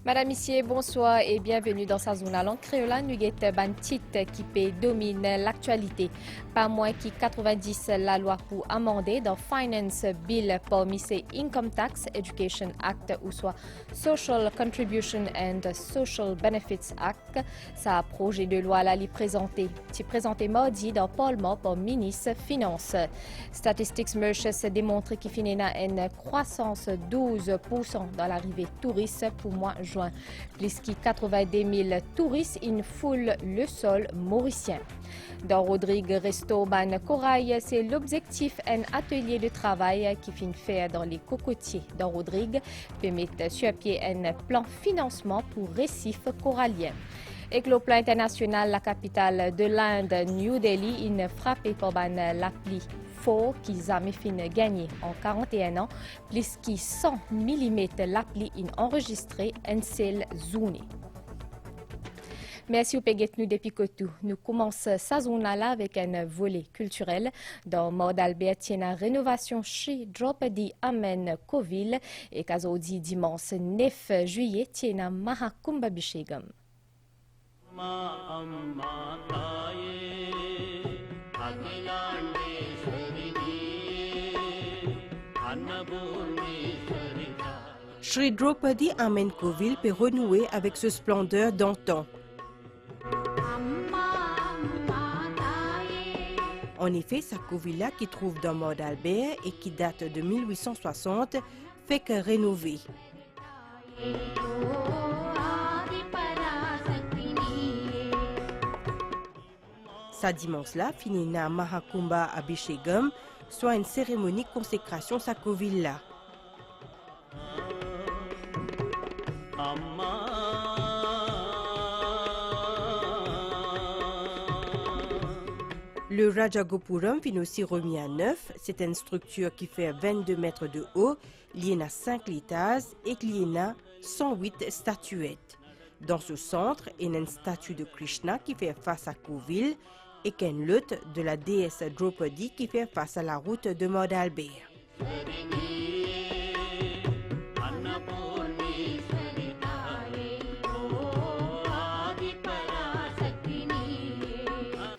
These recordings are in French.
Madame, Monsieur, bonsoir et bienvenue dans sa zone à langue créole. Nous avons ban titre qui domine l'actualité. Pas moins que 90 la loi pour amender dans Finance Bill parmi ces Income Tax Education Act ou soit Social Contribution and Social Benefits Act. Ça projet de loi là présenté mardi dans le Parlement par ministre Finances. Statistics Merchants démontre qu'il finit une croissance 12% dans l'arrivée touriste pour mois juin. Plus de 82 000 touristes in foule le sol mauricien. Dans Rodrigue Resto Ban Corail, c'est l'objectif un atelier de travail qui finit fait dans les cocotiers dans Rodrigue peut mettre sur pied un plan financement pour récifs coralliens. Et le plan international, la capitale de l'Inde, New Delhi, une frappée par l'appli faux qu'ils ont gagné en 41 ans, plus que 100 mm l'appli enregistré en seule zone. Merci au Péguet nous depuis Cotou. Nous commençons sa zone-là avec un volet culturel. Dans Mord Albert, il y a une rénovation chez Dropadi Amen Coville et qu'aujourd'hui dimanche 9 juillet, il y a un Mahakumbha Bishegam. Shri Draupadi Amen Coville peut renouer avec ce splendeur d'antan. En effet, sa covilla qui trouve dans Mord Albert et qui date de 1860 fait que rénover. Sa dimanche-là finit na Mahakumbha Abhishegam, soit une cérémonie consécration sa covilla. Le Rajagopuram finit aussi remis à neuf. C'est une structure qui fait 22 mètres de haut, liée à 5 étages et liée à 108 statuettes. Dans ce centre, il y a une statue de Krishna qui fait face à Coville et qu'une lutte de la déesse Draupadi qui fait face à la route de Mord Albert.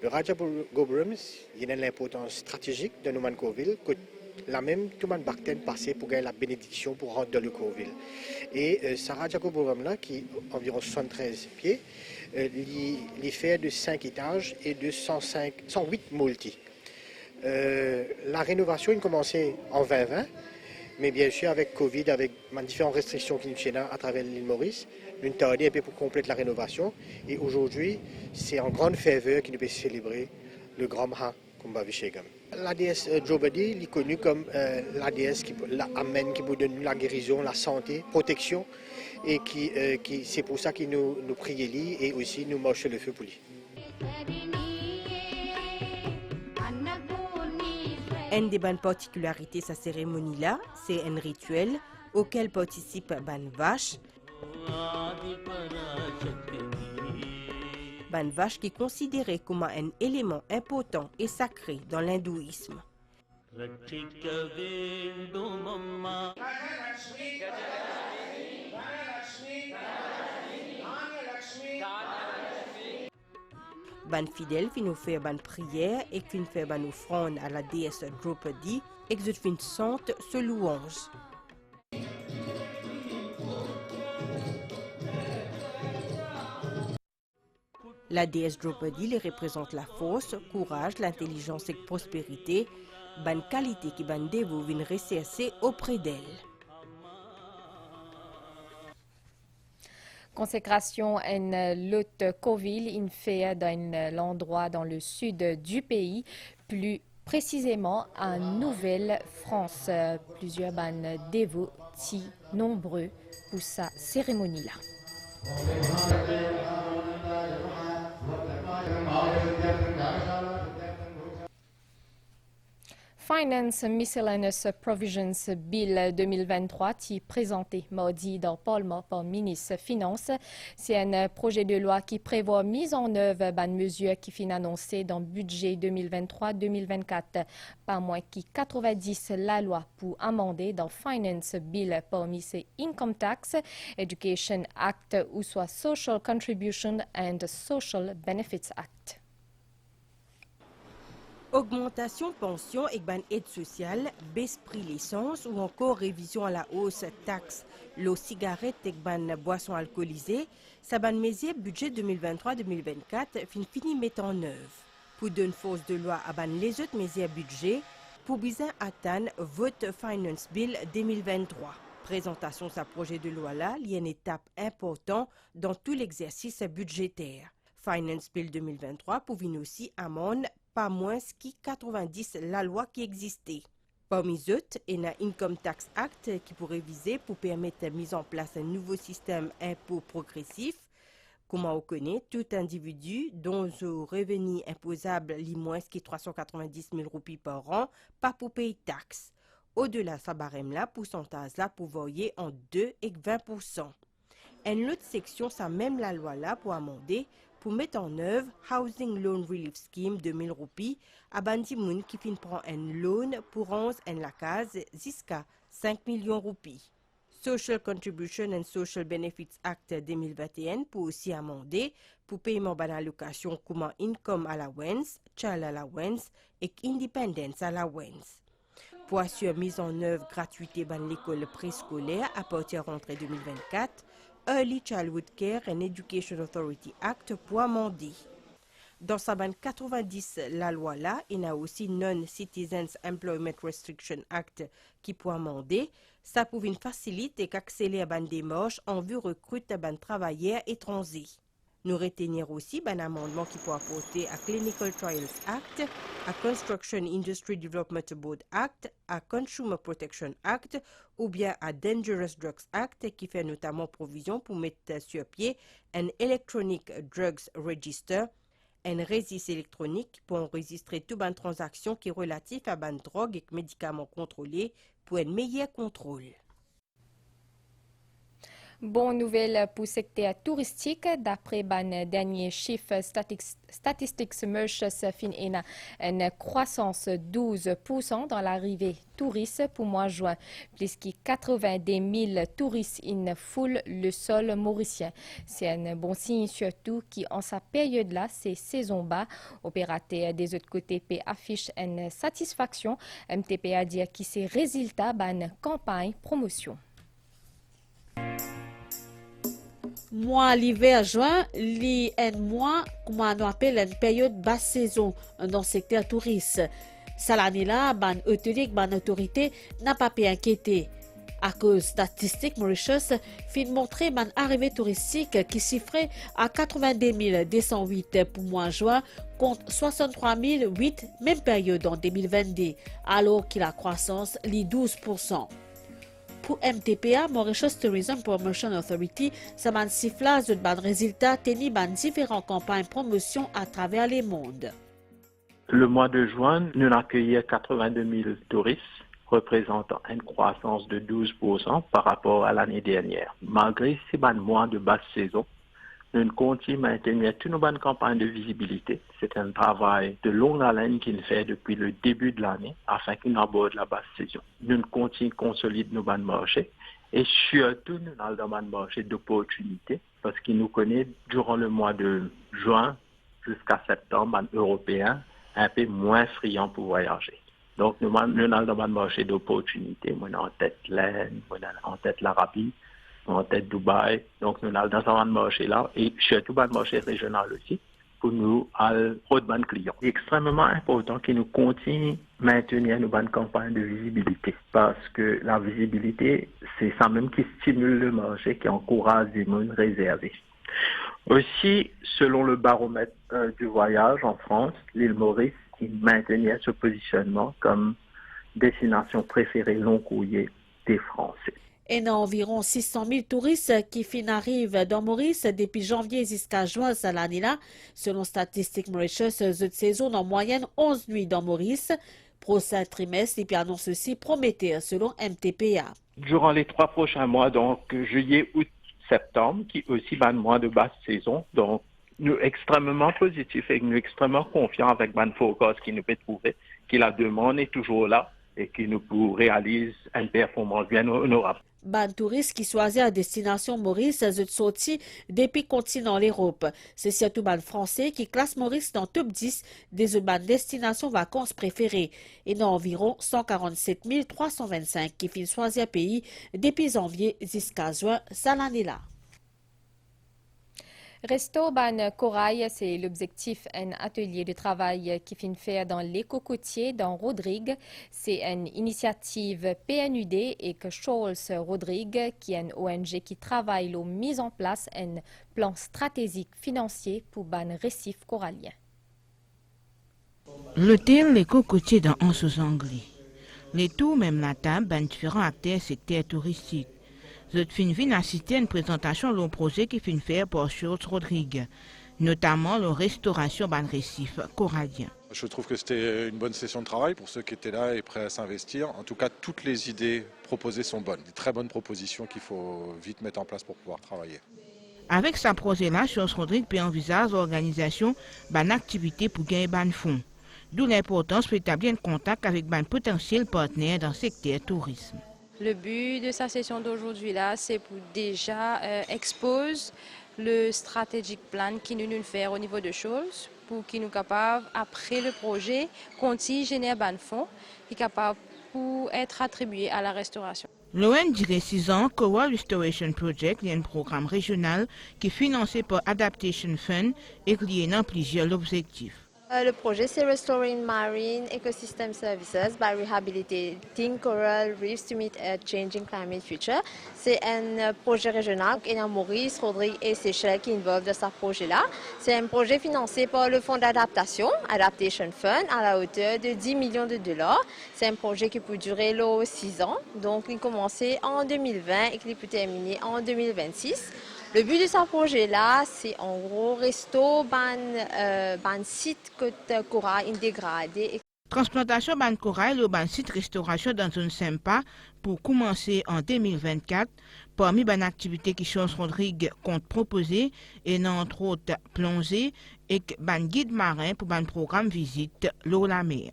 Le Rajagopuram, il a l'importance stratégique de Nouman Coville, que la même Touman Bhakten passait pour gagner la bénédiction pour rentrer dans le Coville. Et ce Rajagopuram-là, qui est environ 73 pieds, il fait de 5 étages et de 108 multi. La rénovation a commencé en 2020, mais bien sûr avec Covid, avec différentes restrictions qui nous à travers l'île Maurice, nous tardé un peu pour compléter la rénovation. Et aujourd'hui, c'est en grande faveur que nous pouvons célébrer le grand Mahakumbha Abhishegam. La déesse Draupadi est connue comme la déesse qui amène, qui nous donne la guérison, la santé, protection, et c'est pour ça que nous prions lui et aussi nous marchons le feu pour lui. Une des bonnes particularités de cette cérémonie-là, c'est un rituel auquel participent ban vache. Ban vache qui est considéré comme un élément important et sacré dans l'hindouisme. Ban fidèle fin nous faire ban prière et fin faire ban offrande à la déesse Draupadi et que fin sente ce louange. La déesse Draupadi les représente la force, courage, l'intelligence et la prospérité, ban qualité qui ban dévot vient ressercer auprès d'elle. Consécration en lutte Coville, in fait dans l'endroit dans le sud du pays, plus précisément en Nouvelle-France. Plusieurs ban dévotis nombreux pour sa cérémonie-là. Finance Miscellaneous Provisions Bill 2023 qui est présenté mardi dans le Parlement par le ministre Finances. C'est un projet de loi qui prévoit mise en œuvre d'une mesure qui finit annoncée dans le budget 2023-2024. Pas moins que 90 la loi pour amender dans Finance Bill parmi ces Income Tax, Education Act ou soit Social Contribution and Social Benefits Act. Augmentation pension et ban aide sociale, baisse prix l'essence ou encore révision à la hausse taxe l'eau cigarette et ban boisson alcoolisée, ça ban mesure budget 2023-2024 fini mettre en œuvre. Pour donner force de loi à ban les autres mesures budget pour bien atteindre vote Finance Bill 2023. Présentation de ce projet de loi là, il y a une étape importante dans tout l'exercice budgétaire. Finance Bill 2023 pour venir aussi amende pas moins que 90 la loi qui existait. Parmi eux, il y a Income Tax Act qui pourrait viser pour permettre la mise en place d'un nouveau système impôt progressif. Comme on connaît, tout individu dont le revenu imposable est moins que 390 000 roupies par an, pas pour payer taxes. Au-delà de ce barème-là, pourcentage là pour varier en 2 et 20%. Une autre section, ça même la loi-là pour amender, pour mettre en œuvre Housing Loan Relief Scheme de 1000 roupies à bandi moun qui fin prend un loan pour 11 en la case jusqu'à 5 millions roupies. Social Contribution and Social Benefits Act 2021 pour aussi amender pour paiement ban allocation comme Income Allowance, Child Allowance et Independence Allowance. Pour assurer mise en œuvre gratuité ban l'école préscolaire à partir de rentrée 2024, Early Childhood Care and Education Authority Act pour amender. Dans sa bande 90, la loi là, il y a aussi Non-Citizens Employment Restriction Act qui pour amender. Ça pouvait faciliter et accélérer la démarche en vue de recruter des travailleurs étrangers. Nous retenir aussi un amendement qui peut apporter à Clinical Trials Act, à Construction Industry Development Board Act, à Consumer Protection Act ou bien à Dangerous Drugs Act qui fait notamment provision pour mettre sur pied un Electronic Drugs Register, un registre électronique pour enregistrer toute une transaction qui est relative à une drogue et médicaments contrôlés pour un meilleur contrôle. Bonne nouvelle pour le secteur touristique. D'après les derniers chiffres Statistics Mauritius, fin une croissance de 12% dans l'arrivée touristes pour mois de juin. Plus que 90 000 touristes in full le sol mauricien. C'est un bon signe surtout qui en sa période-là, c'est saison bas. Opérateur des autres côtés affiche une satisfaction. MTP a dit que c'est résultat d'une campagne promotion. Mois l'hiver juin, li un mois, comme on appelle une période basse saison dans le secteur touriste. Ça l'année là, ban hôtelier, ban autorité n'a pas pu inquiéter. À cause statistiques Mauritius, fin montrer ban arrivée touristique qui chiffrait à 90 208 pour mois juin contre 63 008 même période en 2022, alors que la croissance lit 12%. Pour MTPA, Mauritius Tourism Promotion Authority, ça m'a sifflé de bons résultats tenus dans différentes campagnes promotion à travers le monde. Le mois de juin, nous accueillions 82 000 touristes, représentant une croissance de 12% par rapport à l'année dernière. Malgré ces mois de basse saison, nous continuons à maintenir toute une bonne campagne de visibilité. C'est un travail de longue haleine qu'il fait depuis le début de l'année afin qu'il aborde la basse saison. Nous continuons à consolider nos bonnes marchés et surtout nous avons dans le marché d'opportunités parce qu'il nous connaît durant le mois de juin jusqu'à septembre, un Européen un peu moins friand pour voyager. Donc nous avons dans le marché d'opportunités. Nous avons en tête l'Inde, nous avons en tête l'Arabie, en tête Dubaï. Donc, nous allons dans un marché là et surtout dans le marché régional aussi pour nous avoir de bons clients. C'est extrêmement important que nous continuions à maintenir nos bonnes campagnes de visibilité parce que la visibilité, c'est ça même qui stimule le marché, qui encourage les gens réservés. Aussi, selon le baromètre du voyage en France, l'île Maurice, il maintenait ce positionnement comme destination préférée long courrier des Français. Et environ 600 000 touristes qui arrivent dans Maurice depuis janvier jusqu'à juin cette année-là. Selon Statistiques Mauritius, cette saison en moyenne 11 nuits dans Maurice. Prochain trimestre, et puis annonce aussi prometteur selon MTPA. Durant les 3 prochains mois, donc juillet, août, septembre, qui aussi ban mois de basse saison, donc nous extrêmement positifs et nous extrêmement confiants avec ban forecast qui nous peut trouver, que la demande est toujours là et qui nous réalise une performance bien honorable. Ban touristes qui choisissent à destination Maurice sont sortis depuis continent l'Europe. C'est surtout ban français qui classe Maurice dans top 10 des ban destinations vacances préférées. Et dans environ 147 325 qui finissent choisir pays depuis janvier jusqu'à juin, ça l'année-là. Resto Ban Corail, c'est l'objectif un atelier de travail qui finit faire dans l'éco-côtier dans Rodrigue. C'est une initiative PNUD et que Scholz Rodrigue, qui est une ONG qui travaille la mise en place un plan stratégique financier pour Ban récif corallien. L'hôtel l'éco-côtier dans 11 anglais. Les tours, même la table, ban différents acteurs secteurs touristiques. Je fin assister à une présentation de projet qui fin faire pour Scholz Rodrigue, notamment la restauration ban récif corallien. Je trouve que c'était une bonne session de travail pour ceux qui étaient là et prêts à s'investir. En tout cas, toutes les idées proposées sont bonnes. Des très bonnes propositions qu'il faut vite mettre en place pour pouvoir travailler. Avec ce projet-là, Scholz Rodrigue peut envisager l'organisation d'une activité pour gagner ban fonds. D'où l'importance d'établir un contact avec ban potentiels partenaires dans le secteur tourisme. Le but de sa session d'aujourd'hui là, c'est pour déjà exposer le strategic plan qui nous fait au niveau de Scholz pour qu'il nous capable après le projet continuer générer ban fonds qui est capable pour être attribué à la restauration. L'ONG dirait 6 ans, Coral Restoration Project est un programme régional qui est financé par Adaptation Fund et qui est plusieurs objectifs. Le projet, c'est Restoring Marine Ecosystem Services by Rehabilitating Coral Reefs to Meet a Changing Climate Future. C'est un projet régional. Il y a Maurice, Rodrigue et Seychelles qui involvent dans ce projet-là. C'est un projet financé par le Fonds d'adaptation, Adaptation Fund, à la hauteur de 10 millions de dollars. C'est un projet qui peut durer 6 ans. Donc, il a commencé en 2020 et qui peut terminer en 2026. Le but de ce projet-là, c'est en gros resto ban site côte corail dégradé. Transplantation ban corail le ban site restauration dans une sympa pour commencer en 2024. Parmi les activités qui Scholz Rodrigue compte proposer et entre autres plongée et ban guide marin pour ban programme visite l'eau la mer.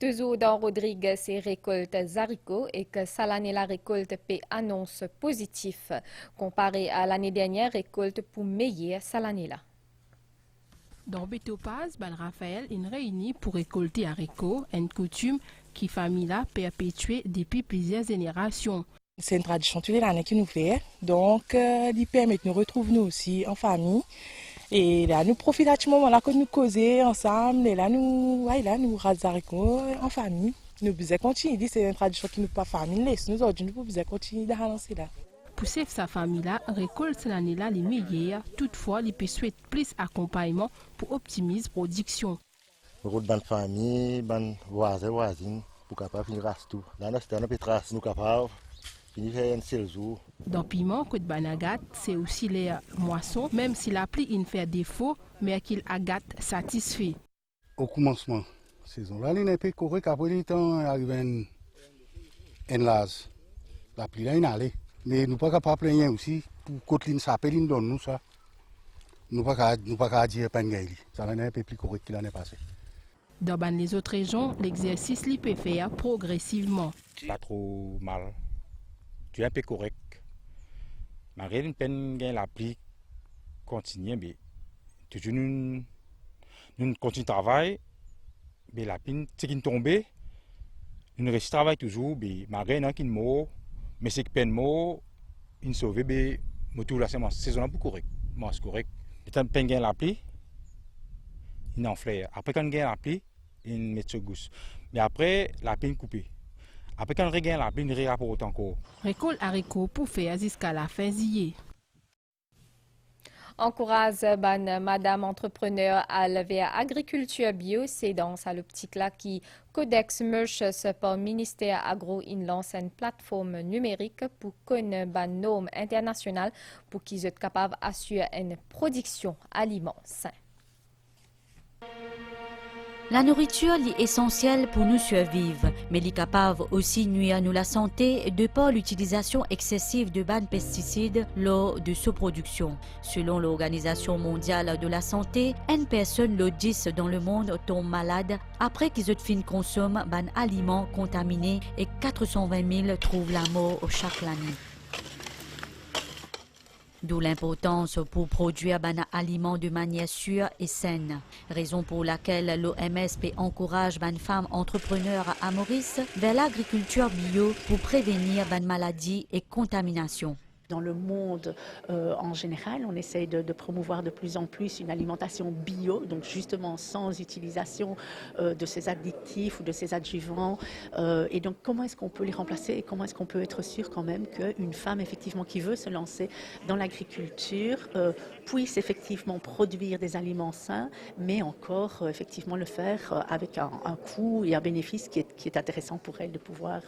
Toujours dans Rodrigue, c'est récolte haricots et que cette année la récolte paie annonce positif comparé à l'année dernière récolte pour meilleure cette année-là. Dans Betopaz, Ban Raphaël est réuni pour récolter haricots, une coutume qui famille là perpétuée depuis plusieurs générations. C'est une tradition tous les années qui nous fait, donc il permet de nous retrouver nous aussi en famille. Et là, nous profitons de ce moment-là que nous causons ensemble. Et là, nous rasons haricots en famille. Nous pouvons continuer. C'est une tradition qui nous pas famille. Nous autres, nous pouvons continuer de lancer là. Pour sa famille-là, récolte cette année-là les meilleures. Toutefois, il peut souhaiter plus d'accompagnement pour optimiser la production. Beaucoup de famille, de voisins, pour capable finir tout. Là, nous peut tracer nous capables. Dans Piment, Côte Banagat, c'est aussi les moissons, même si la pluie il fait défaut, mais qu'il agate satisfait. Au commencement de la saison, là, il n'est pas correct. Après, il arrive un lase. La pluie là, il allait. Mais nous ne sommes pas capables de rien aussi. Pour Côte-Line, ça donne nous ça. Nous ne sommes pas dire que ça n'est un peu plus correct qu'il l'année passée. Dans les autres régions, l'exercice peut faire progressivement. Pas trop mal. Tu es un peu correct. Malgré une peine gain la pluie continue, mais toujours nous continuons de travailler. Mais la pluie, c'est qui tombe, nous restons travailler toujours, mais malgré un qui mort, mais c'est que peine mort, il sauve, mais tout la saison est correct. Moi c'est correct. Quand peine gain la pluie, il en fleur. Après quand gain la pluie, il met sur gauche. Mais après la pluie coupée. Après, quand on regagne la pluie, on rapporte encore. Récolte haricots pour faire jusqu'à la fin juillet. Encourage madame entrepreneur à lever agriculture bio, c'est dans sa l'optique là qui Codex Merches par ministère agro il lance une plateforme numérique pour connaître ban normes internationales pour qu'ils soient capables d'assurer une production alimentaire saine. La nourriture est essentielle pour nous survivre, mais elle est capable aussi nuire à nous la santé de par l'utilisation excessive de bannes pesticides lors de sa production. Selon l'Organisation mondiale de la santé, une personne le 10 dans le monde tombe malade après qu'ils aient consomment ban aliments contaminés et 420 000 trouvent la mort chaque année. D'où l'importance pour produire des aliments de manière sûre et saine. Raison pour laquelle l'OMS encourage les femmes entrepreneurs à Maurice vers l'agriculture bio pour prévenir les maladies et contaminations. Dans le monde en général, on essaye de promouvoir de plus en plus une alimentation bio, donc justement sans utilisation de ces additifs ou de ces adjuvants. Et donc comment est-ce qu'on peut les remplacer et comment est-ce qu'on peut être sûr quand même qu'une femme effectivement qui veut se lancer dans l'agriculture puisse effectivement produire des aliments sains, mais encore effectivement le faire avec un coût et un bénéfice qui est intéressant pour elle de pouvoir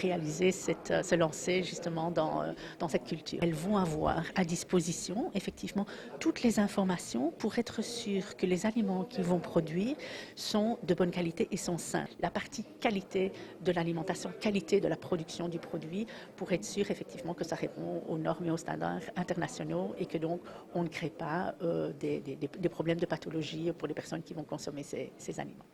réaliser se lancer justement dans cette culture. Elles vont avoir à disposition effectivement toutes les informations pour être sûres que les aliments qu'ils vont produire sont de bonne qualité et sont sains. La partie qualité de l'alimentation, qualité de la production du produit pour être sûr effectivement que ça répond aux normes et aux standards internationaux et que donc on ne crée pas des problèmes de pathologie pour les personnes qui vont consommer ces aliments.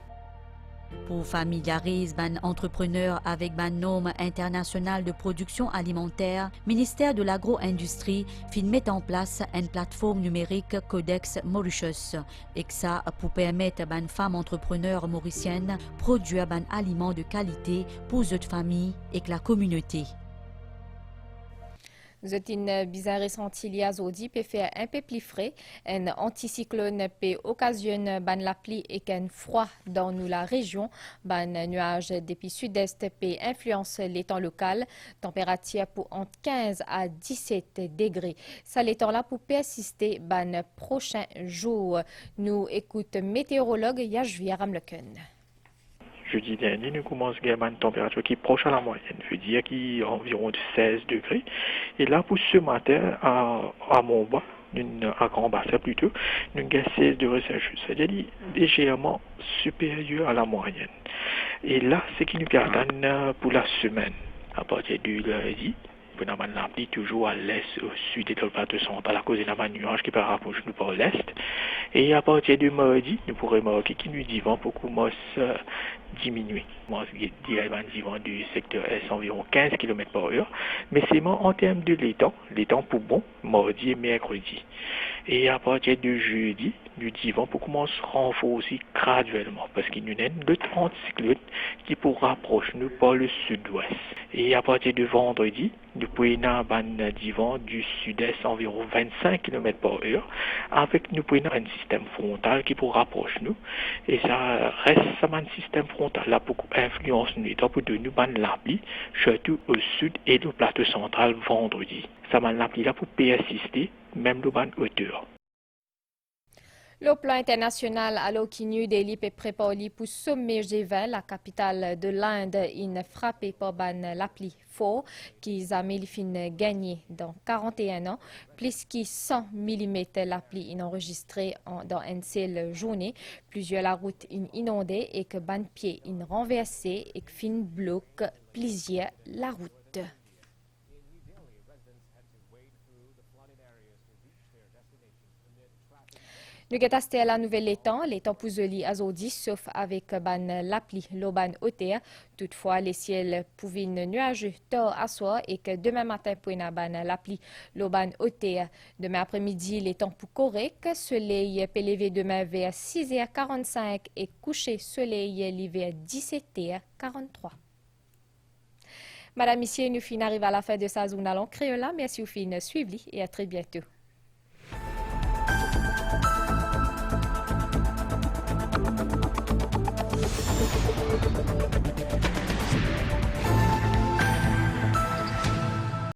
Pour familiariser les entrepreneurs avec les normes internationales de production alimentaire, le ministère de l'Agro-Industrie met en place une plateforme numérique Codex Mauritius. Et ça pour permettre aux femmes entrepreneurs mauriciennes de produire des aliments de qualité pour les familles et la communauté. Nous avons une bizarre ressentie à Zodi peut faire un peu plus frais. Un anticyclone peut occasionner la pluie et un froid dans la région. Un nuage depuis sud-est peut influencer les temps local. Température pour entre 15 à 17 degrés. Ça les temps là pour persister les prochains jours. Nous écoutons météorologue Yashvi Ramleken. Jeudi dernier, nous commençons à avoir une température qui est proche à la moyenne, je veux dire qui est environ de 16 degrés. Et là, pour ce matin, à Montbas, à Grand Bassin plutôt, nous avons 16 degrés Celsius, c'est-à-dire légèrement supérieur à la moyenne. Et là, c'est qui nous attend pour la semaine, à partir du lundi. Nous avons la pluie toujours à l'est, au sud et dans le plateau central à cause de la nuage qui peut rapprocher nous par l'est. Et à partir du mardi, nous pourrons remarquer que nous vent pour commencer à diminuer. Moi, je dirais que vent du secteur est environ 15 km/h. Mais c'est en termes de l'étang pour bon, mardi et mercredi. Et à partir de jeudi, nous vent pour commencer à renforcer graduellement parce qu'il y a l'autre anticyclone qui pourra rapprocher nous par le sud-ouest. Et à partir de vendredi, nous prenons un vent du sud-est environ 25 km/h avec nous prenons un système frontal qui pourra rapprocher nous. Et ça reste un système frontal là pour influence nous pour de nous la pluie, surtout au sud et au plateau central vendredi. Ça la pluie là pour persister, même le ban hauteur. Le plan international à l'Okinu Delhi est préparé pour submerger la capitale de l'Inde, une frappée par la pluie fort qui a gagné dans 41 ans, plus que 100 mm la pluie enregistrée dans une seule journée. Plusieurs la route inondée et que ban pied renversé et que fin bloque plusieurs la route. Nous avons la nouvelle l'étang Pouzoli Azodi, sauf avec la pluie, l'oban hauteur. Toutefois, les ciels pouvaient nuageux tard à soir et que demain matin, pour la pluie, l'oban hauteur. Demain après-midi, les temps pour correct. Soleil peut lever demain vers 6h45 et coucher soleil vers 17h43. Madame, Monsieur, nous finissons arriver à la fin de sa zone à créole. Merci au fin suivi et à très bientôt. Thank you.